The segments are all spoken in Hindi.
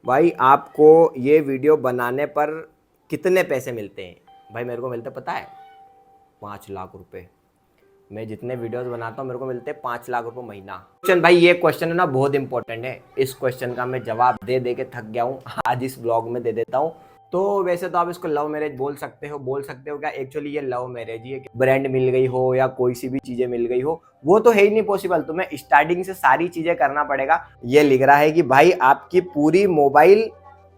भाई आपको ये वीडियो बनाने पर कितने पैसे मिलते हैं? भाई मेरे को मिलते पता है 5 लाख रुपए। मैं जितने वीडियोस बनाता हूँ मेरे को मिलते हैं 5 लाख रुपए महीना। क्वेश्चन भाई ये क्वेश्चन है ना बहुत इंपॉर्टेंट है। इस क्वेश्चन का मैं जवाब दे दे के थक गया हूँ, आज इस ब्लॉग में दे देता हूँ। तो वैसे तो आप इसको लव मैरिज बोल सकते हो क्या? एक्चुअली ये लव मैरिज ही है। ब्रांड मिल गई हो या कोई सी भी चीजें मिल गई हो वो तो है ही नहीं पॉसिबल। तुम्हें स्टार्टिंग से सारी चीजें करना पड़ेगा। ये लिख रहा है कि भाई आपकी पूरी मोबाइल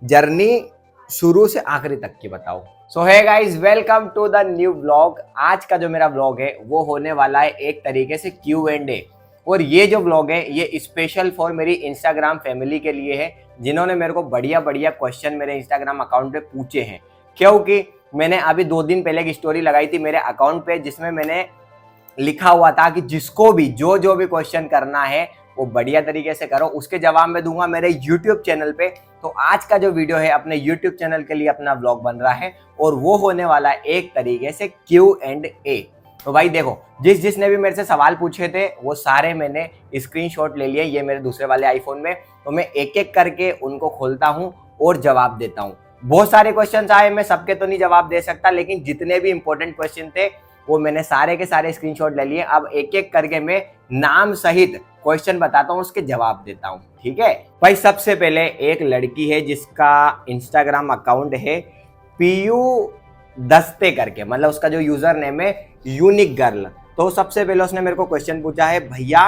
जर्नी शुरू से आखिरी तक की बताओ। So hi guys, welcome to the new blog. आज का जो मेरा ब्लॉग है वो होने वाला है एक तरीके से Q&A। और ये जो ब्लॉग है ये स्पेशल फॉर मेरी इंस्टाग्राम फैमिली के लिए है, जिन्होंने मेरे को बढ़िया बढ़िया क्वेश्चन मेरे इंस्टाग्राम अकाउंट पे पूछे हैं। क्योंकि मैंने अभी 2 दिन पहले एक स्टोरी लगाई थी मेरे अकाउंट पे, जिसमें मैंने लिखा हुआ था कि जिसको भी जो भी क्वेश्चन करना है वो बढ़िया तरीके से करो, उसके जवाब मैं दूंगा मेरे YouTube चैनल पे। तो आज का जो वीडियो है अपने YouTube चैनल के लिए अपना ब्लॉग बन रहा है और वो होने वाला है एक तरीके से Q&A। तो भाई देखो, जिसने भी मेरे से सवाल पूछे थे वो सारे मैंने स्क्रीनशॉट ले लिए, ये मेरे दूसरे वाले आईफोन में। तो मैं एक एक करके उनको खोलता हूँ और जवाब देता हूँ। बहुत सारे क्वेश्चन आए, मैं सबके तो नहीं जवाब दे सकता, लेकिन जितने भी इंपॉर्टेंट क्वेश्चन थे वो मैंने सारे के सारे स्क्रीनशॉट ले लिए। अब एक एक करके मैं नाम सहित क्वेश्चन बताता हूँ, उसके जवाब देता हूँ, ठीक है भाई। सबसे पहले एक लड़की है जिसका इंस्टाग्राम अकाउंट है पीयू दस्ते करके, मतलब उसका जो यूजर नेम है यूनिक गर्ल। तो सबसे पहले उसने मेरे को क्वेश्चन पूछा है, भैया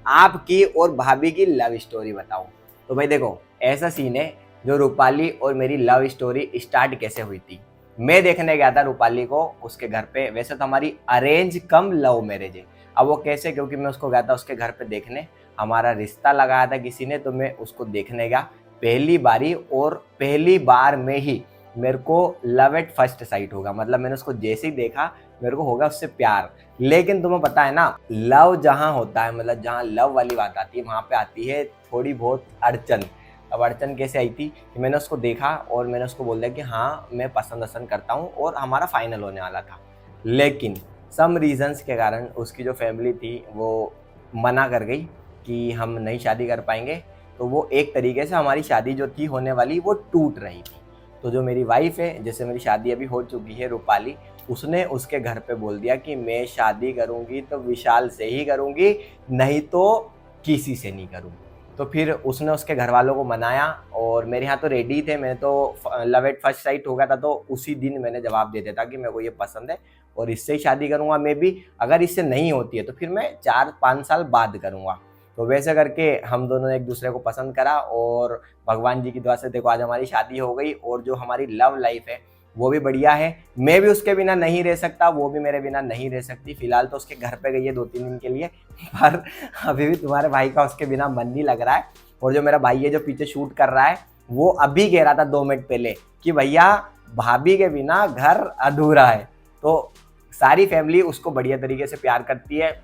आपकी और भाभी की लव स्टोरी बताओ। तो भाई देखो, ऐसा सीन है, जो रूपाली और मेरी लव स्टोरी स्टार्ट कैसे हुई थी। मैं देखने गया था रूपाली को उसके घर पे। वैसे तो हमारी अरेंज कम लव मैरिज है। अब वो कैसे, क्योंकि मैं उसको गया था उसके घर पे देखने, हमारा रिश्ता लगाया था किसी ने, तो मैं उसको देखने गया पहली बारी। और पहली बार में ही मेरे को लव एट फर्स्ट साइट होगा, मतलब मैंने उसको जैसे ही देखा मेरे को होगा उससे प्यार। लेकिन तुम्हें पता है ना, लव जहाँ होता है, मतलब जहाँ लव वाली बात आती है वहाँ पे आती है थोड़ी बहुत अड़चन। अब अड़चन कैसे आई थी कि मैंने उसको देखा और मैंने उसको बोल दिया कि हाँ मैं पसंद करता हूँ, और हमारा फाइनल होने वाला था। लेकिन सम रीजंस के कारण उसकी जो फैमिली थी वो मना कर गई कि हम नहीं शादी कर पाएंगे। तो वो एक तरीके से हमारी शादी जो थी होने वाली वो टूट रही थी। तो जो मेरी वाइफ है, जैसे मेरी शादी अभी हो चुकी है रूपाली, उसने उसके घर पे बोल दिया कि मैं शादी करूँगी तो विशाल से ही करूँगी, नहीं तो किसी से नहीं करूँगी। तो फिर उसने उसके घर वालों को मनाया और मेरे यहाँ तो रेडी थे, मैंने तो लव एट फर्स्ट साइट हो गया था। तो उसी दिन मैंने जवाब दे दिया था कि मेरे को ये पसंद है और इससे ही शादी करूँगा। मैं भी अगर इससे नहीं होती है तो फिर मैं 4-5 साल बाद करूँगा। तो वैसे करके हम दोनों ने एक दूसरे को पसंद करा और भगवान जी की दुआ से देखो आज हमारी शादी हो गई। और जो हमारी लव लाइफ है वो भी बढ़िया है। मैं भी उसके बिना नहीं रह सकता, वो भी मेरे बिना नहीं रह सकती। फिलहाल तो उसके घर पे गई है 2-3 दिन के लिए, पर अभी भी तुम्हारे भाई का उसके बिना मन नहीं लग रहा है। और जो मेरा भाई है जो पीछे शूट कर रहा है, वो अभी कह रहा था 2 मिनट पहले कि भैया भाभी के बिना घर अधूरा है। तो सारी फैमिली उसको बढ़िया तरीके से प्यार करती है,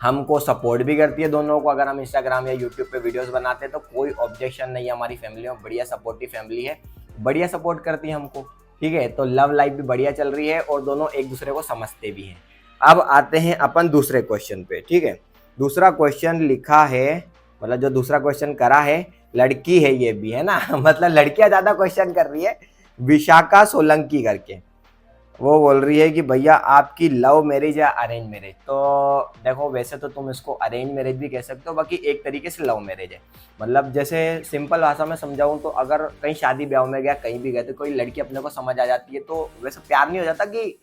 हमको सपोर्ट भी करती है दोनों को। अगर हम इंस्टाग्राम या यूट्यूब पे वीडियोस बनाते हैं तो कोई ऑब्जेक्शन नहीं है। हमारी फैमिली में बढ़िया सपोर्टिव फैमिली है, बढ़िया सपोर्ट करती है हमको, ठीक है। तो लव लाइफ भी बढ़िया चल रही है और दोनों एक दूसरे को समझते भी हैं। अब आते हैं अपन दूसरे क्वेश्चन पे, ठीक है। दूसरा क्वेश्चन लिखा है, मतलब जो दूसरा क्वेश्चन करा है, लड़की है ये भी, है ना मतलब लड़कियां ज्यादा क्वेश्चन कर रही है, विशाखा सोलंकी करके। वो बोल रही है कि भैया आपकी लव मैरिज या अरेंज मैरिज। तो देखो, वैसे तो तुम इसको अरेंज मैरिज भी कह सकते हो, बाकी एक तरीके से लव मैरिज है। मतलब जैसे सिंपल भाषा में समझाऊं तो अगर कहीं शादी ब्याह में गया, कहीं भी गए, तो कोई लड़की अपने को समझ आ जाती है तो वैसे प्यार नहीं हो जाता कि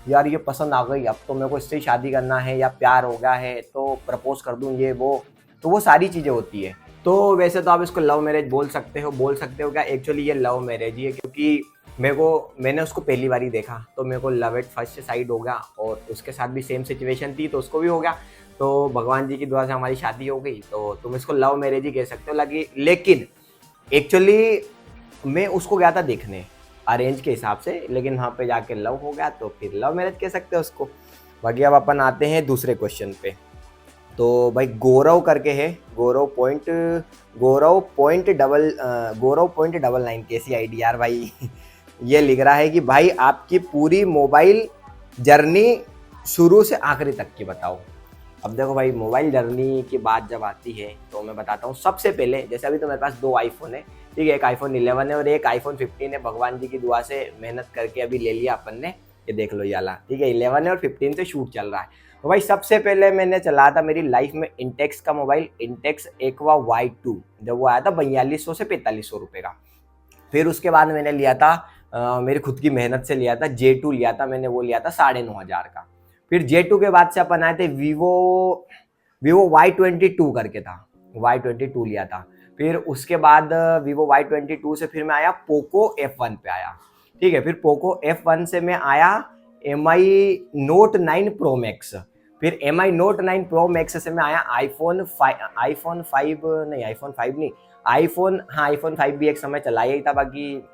यार ये पसंद आ गई, अब तो मेरे को इससे ही शादी करना है, या प्यार हो गया है तो प्रपोज कर दूं, ये वो। तो वो सारी चीज़ें होती है। तो वैसे तो आप इसको लव मैरिज बोल सकते हो क्या? एक्चुअली ये लव मैरिज ही है, क्योंकि मैंने उसको पहली बार ही देखा तो मेरे को लव एट फर्स्ट साइड हो गया। और उसके साथ भी सेम सिचुएशन थी तो उसको भी हो गया। तो भगवान जी की दुआ से हमारी शादी हो गई। तो तुम इसको लव मैरिज ही कह सकते हो लगी। लेकिन एक्चुअली मैं उसको गया था देखने अरेंज के हिसाब से, लेकिन वहाँ पे जाके लव हो गया तो फिर लव मैरिज कह सकते हो उसको। बाकी अब अपन आते हैं दूसरे क्वेश्चन पे। तो भाई गौरव करके है, गौरव पॉइंट डबल 9, कैसी आईडी यार भाई ये लिख रहा है कि भाई आपकी पूरी मोबाइल जर्नी शुरू से आखिरी तक की बताओ। अब देखो भाई, मोबाइल जर्नी की बात जब आती है तो मैं बताता हूँ। सबसे पहले जैसे अभी तो मेरे पास 2 आईफोन है, ठीक है। एक iPhone 11 है और एक iPhone 15 है, भगवान जी की दुआ से मेहनत करके अभी ले लिया अपन ने। ये देख लो ये वाला, ठीक है, 11 है और 15 से शूट चल रहा है। तो भाई सबसे पहले मैंने चलाया था मेरी लाइफ में इंटेक्स का मोबाइल, इंटेक्स एक्वा Y2, जब वो आया था 4200 से 4500 रुपये का। फिर उसके बाद मैंने लिया था मेरी खुद की मेहनत से लिया था J2 लिया था मैंने, वो लिया था 9500 का। फिर J2 के बाद से अपन आए थे वीवो Y22 करके था, Y22 लिया था। फिर उसके बाद वीवो Y22 से फिर मैं आया पोको F1 पे आया, ठीक है। फिर पोको F1 से मैं आया MI Note 9 Pro Max। फिर MI Note 9 Pro Max से मैं आया आईफोन 5 भी एक समय चलाया ही था, बाकी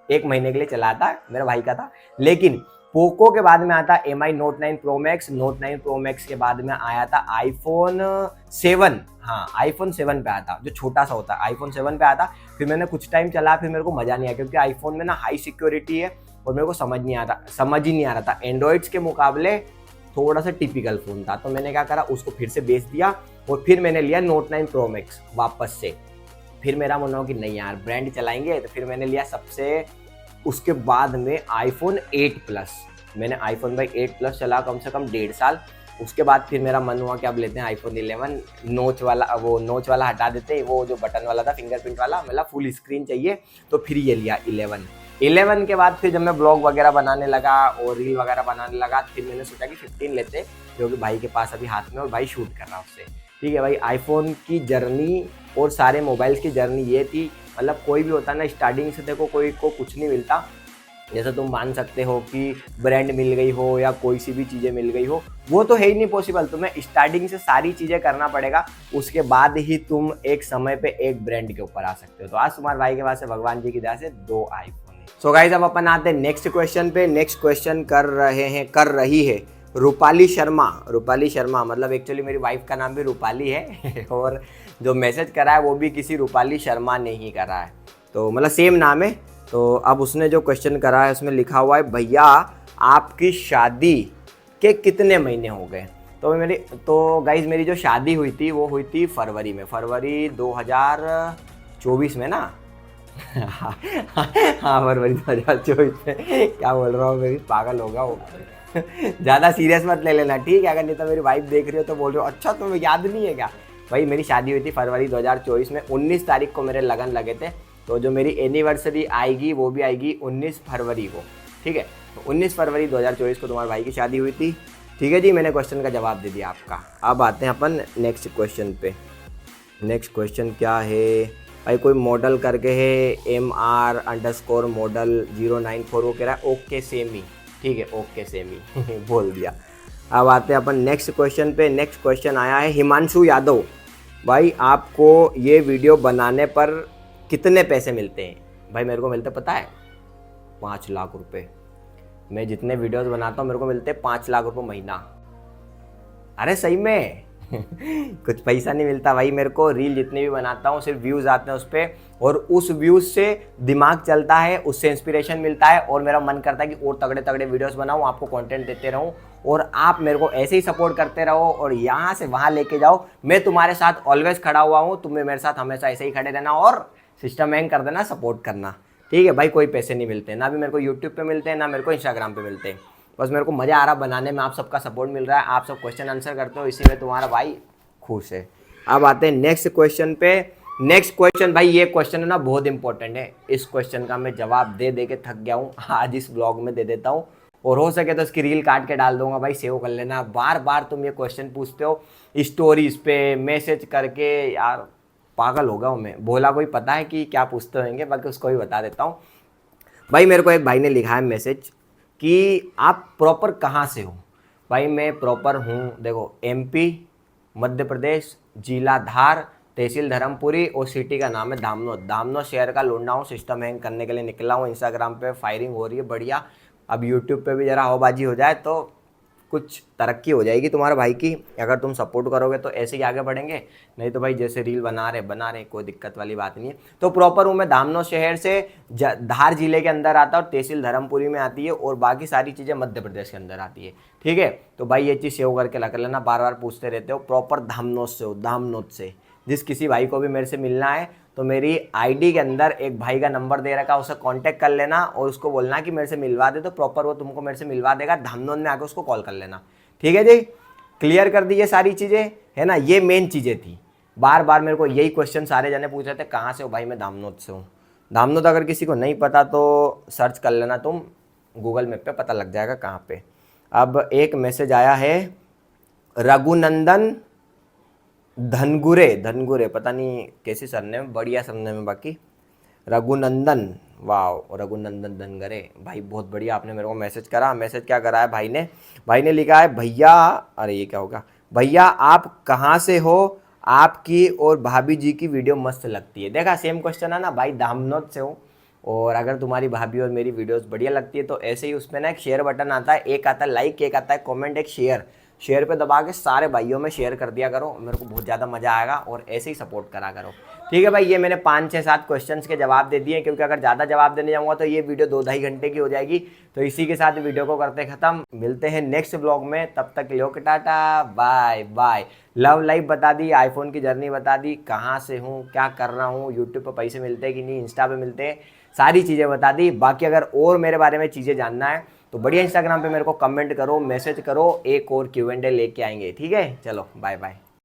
एक महीने के लिए चलाया था, मेरा भाई का था। लेकिन पोको के बाद में आता MI Note 9 Pro Max, Note 9 Pro Max के बाद में आया था आईफोन 7, हाँ आईफोन 7 पे आया था, जो छोटा सा होता है, आईफोन 7 पे आया था। फिर मैंने कुछ टाइम चलाया, फिर मेरे को मजा नहीं आया, क्योंकि आईफोन में ना हाई सिक्योरिटी है और मेरे को समझ ही नहीं आ रहा था। एंड्रॉइड्स के मुकाबले थोड़ा सा टिपिकल फोन था, तो मैंने क्या करा, उसको फिर से बेच दिया और फिर मैंने लिया Note 9 Pro Max वापस से। फिर मेरा मन हुआ कि नहीं यार ब्रांड चलाएंगे, तो फिर मैंने लिया सबसे उसके बाद में आईफोन 8 प्लस। मैंने आईफोन भाई 8 प्लस चला कम से कम 1.5 साल। उसके बाद फिर मेरा मन हुआ कि अब लेते हैं आईफोन 11 नोच वाला, वो नोच वाला हटा देते हैं, वो जो बटन वाला था फिंगरप्रिंट वाला, मतलब फुल स्क्रीन चाहिए, तो फिर ये लिया 11 के बाद फिर जब मैं ब्लॉग वगैरह बनाने लगा और रील वगैरह बनाने लगा, फिर मैंने सोचा कि 15 लेते, जो कि भाई के पास अभी हाथ में और भाई शूट कर रहा उससे, ठीक है। भाई आईफोन की जर्नी और सारे मोबाइल्स की जर्नी ये थी, मतलब कोई भी होता है ना स्टार्टिंग से, देखो कोई को कुछ नहीं मिलता, जैसा तुम मान सकते हो कि ब्रांड मिल गई हो या कोई सी भी चीज़ें मिल गई हो, वो तो है ही नहीं पॉसिबल। तुम्हें स्टार्टिंग से सारी चीज़ें करना पड़ेगा, उसके बाद ही तुम एक समय पे एक ब्रांड के ऊपर आ सकते हो। तो आज तुम्हारे भाई के पास से भगवान जी की दया से 2 आईफोन है। सो गाइस अब अपन आते हैं नेक्स्ट क्वेश्चन पे। नेक्स्ट क्वेश्चन कर रही है रूपाली शर्मा, मतलब एक्चुअली मेरी वाइफ का नाम भी रूपाली है और जो मैसेज करा है वो भी किसी रूपाली शर्मा ने ही करा है, तो मतलब सेम नाम है। तो अब उसने जो क्वेश्चन करा है उसमें लिखा हुआ है, भैया आपकी शादी के कितने महीने हो गए। तो गाइज मेरी जो शादी हुई थी वो हुई थी फरवरी में, फरवरी 2024 में ना हाँ फरवरी 2024 में, क्या बोल रहा हूँ, मेरी पागल होगा वो ज़्यादा सीरियस मत ले लेना, ठीक है। अगर नहीं तो मेरी वाइफ देख रही हो तो बोल रही हो अच्छा तुम्हें याद नहीं है क्या। भाई मेरी शादी हुई थी फरवरी 2024 में, 19 तारीख को मेरे लगन लगे थे। तो जो मेरी एनिवर्सरी आएगी वो भी आएगी 19 फरवरी को, ठीक है। तो 19 फरवरी 2024 को तुम्हारे भाई की शादी हुई थी, ठीक है जी। मैंने क्वेश्चन का जवाब दे दिया आपका। अब आते हैं अपन नेक्स्ट क्वेश्चन पे। नेक्स्ट क्वेश्चन क्या है भाई, कोई मॉडल करके है MR_model 094, वो कह रहा है ओके सेमी, ठीक है ओके सेमी बोल दिया। अब आते हैं अपन नेक्स्ट क्वेश्चन पे। नेक्स्ट क्वेश्चन आया है हिमांशु यादव, भाई आपको ये वीडियो बनाने पर कितने पैसे मिलते हैं। भाई मेरे को मिलते पता है 5 लाख रुपए। मैं जितने वीडियोस बनाता हूँ मेरे को मिलते हैं 5 लाख रुपए महीना। अरे सही में कुछ पैसा नहीं मिलता भाई मेरे को, रील जितनी भी बनाता हूँ सिर्फ व्यूज़ आते हैं उस पर, और उस व्यूज़ से दिमाग चलता है, उससे इंस्पिरेशन मिलता है और मेरा मन करता है कि और तगड़े तगड़े वीडियोस बनाऊँ, आपको कंटेंट देते रहूँ और आप मेरे को ऐसे ही सपोर्ट करते रहो और यहाँ से वहाँ लेके जाओ। मैं तुम्हारे साथ ऑलवेज खड़ा हुआ हूँ, तुम्हें मेरे साथ हमेशा ऐसे ही खड़े रहना और सिस्टम हैंग कर देना, सपोर्ट करना, ठीक है भाई। कोई पैसे नहीं मिलते, ना भी मेरे को यूट्यूब पे मिलते हैं, ना मेरे को इंस्टाग्राम पे मिलते हैं। बस मेरे को मज़ा आ रहा बनाने में, आप सबका सपोर्ट मिल रहा है, आप सब क्वेश्चन आंसर करते हो, इसी में तुम्हारा भाई खुश है। अब आते हैं नेक्स्ट क्वेश्चन पे। नेक्स्ट क्वेश्चन भाई, ये क्वेश्चन है ना बहुत इंपॉर्टेंट है, इस क्वेश्चन का मैं जवाब दे दे के थक गया हूँ, आज इस ब्लॉग में दे देता हूँ और हो सके तो इसकी रील काट के डाल दूंगा भाई, सेव कर लेना। बार बार तुम ये क्वेश्चन पूछते हो स्टोरीज पे मैसेज करके, यार पागल होगा हूँ मैं। भोला कोई पता है कि क्या पूछते होंगे, बाकी उसको भी बता देता हूँ भाई। मेरे को एक भाई ने लिखा है मैसेज कि आप प्रॉपर कहाँ से हो। भाई मैं प्रॉपर हूँ, देखो MP मध्य प्रदेश, जिला धार, तहसील धर्मपुरी और सिटी का नाम है दामनोद शहर का लौंडा हूँ। सिस्टम हैंग करने के लिए निकला हूँ, इंस्टाग्राम पे फायरिंग हो रही है बढ़िया। अब यूट्यूब पे भी ज़रा हवाबाजी हो जाए तो कुछ तरक्की हो जाएगी तुम्हारे भाई की, अगर तुम सपोर्ट करोगे तो ऐसे ही आगे बढ़ेंगे, नहीं तो भाई जैसे रील बना रहे कोई दिक्कत वाली बात नहीं है। तो प्रॉपर हूँ मैं दामनोद शहर से, धार जिले के अंदर आता है और तहसील धर्मपुरी में आती है और बाकी सारी चीज़ें मध्य प्रदेश के अंदर आती है, ठीक है। तो भाई ये चीज़ सेव करके रख लेना, बार बार पूछते रहते हो, प्रॉपर धामनोद से हो, धामनोद से। जिस किसी भाई को भी मेरे से मिलना है तो मेरी आईडी के अंदर एक भाई का नंबर दे रखा है, उसे कांटेक्ट कर लेना और उसको बोलना कि मेरे से मिलवा दे, तो प्रॉपर वो तुमको मेरे से मिलवा देगा। धामनोद में आकर उसको कॉल कर लेना, ठीक है जी। क्लियर कर दी ये सारी चीज़ें, है ना। ये मेन चीज़ें थी। बार बार मेरे को यही क्वेश्चन सारे जने पूछ रहे थे, कहाँ से हो भाई? मैं धामनोद से हूँ। धामनोद अगर किसी को नहीं पता तो सर्च कर लेना तुम, गूगल मैप पे पता लग जाएगा कहाँ पे। अब एक मैसेज आया है, रघुनंदन धनगुरे, पता नहीं कैसी सरनेम, बढ़िया सरनेम है बाकी। रघुनंदन, वाह, रघुनंदन धनगरे भाई, बहुत बढ़िया। आपने मेरे को मैसेज करा। मैसेज क्या करा है भाई ने लिखा है, भैया, अरे ये क्या होगा, भैया आप कहाँ से हो? आपकी और भाभी जी की वीडियो मस्त लगती है। देखा, सेम क्वेश्चन है ना भाई, धामनोद से हूँ। और अगर तुम्हारी भाभी और मेरी वीडियोस बढ़िया लगती है तो ऐसे ही उसमें ना एक शेयर बटन आता है, एक आता है लाइक, एक आता है कमेंट, एक शेयर पे दबा के सारे भाइयों में शेयर कर दिया करो, मेरे को बहुत ज़्यादा मज़ा आएगा। और ऐसे ही सपोर्ट करा करो, ठीक है भाई। ये मैंने 5 6 7 क्वेश्चंस के जवाब दे दिए, क्योंकि अगर ज़्यादा जवाब देने जाऊँगा तो ये वीडियो 2-2.5 घंटे की हो जाएगी। तो इसी के साथ वीडियो को करते ख़त्म, मिलते हैं नेक्स्ट ब्लॉग में। तब तक लोग टाटा, बाय बाय। लव लाइफ बता दी, आईफोन की जर्नी बता दी, कहाँ से हूँ, क्या कर रहा हूँ, यूट्यूब पर पैसे मिलते हैं कि नहीं, इंस्टा पे मिलते हैं, सारी चीज़ें बता दी। बाकी अगर और मेरे बारे में चीज़ें जानना है तो बढ़िया इंस्टाग्राम पे मेरे को कमेंट करो, मैसेज करो, एक और Q&A लेके आएंगे, ठीक है। चलो बाय बाय।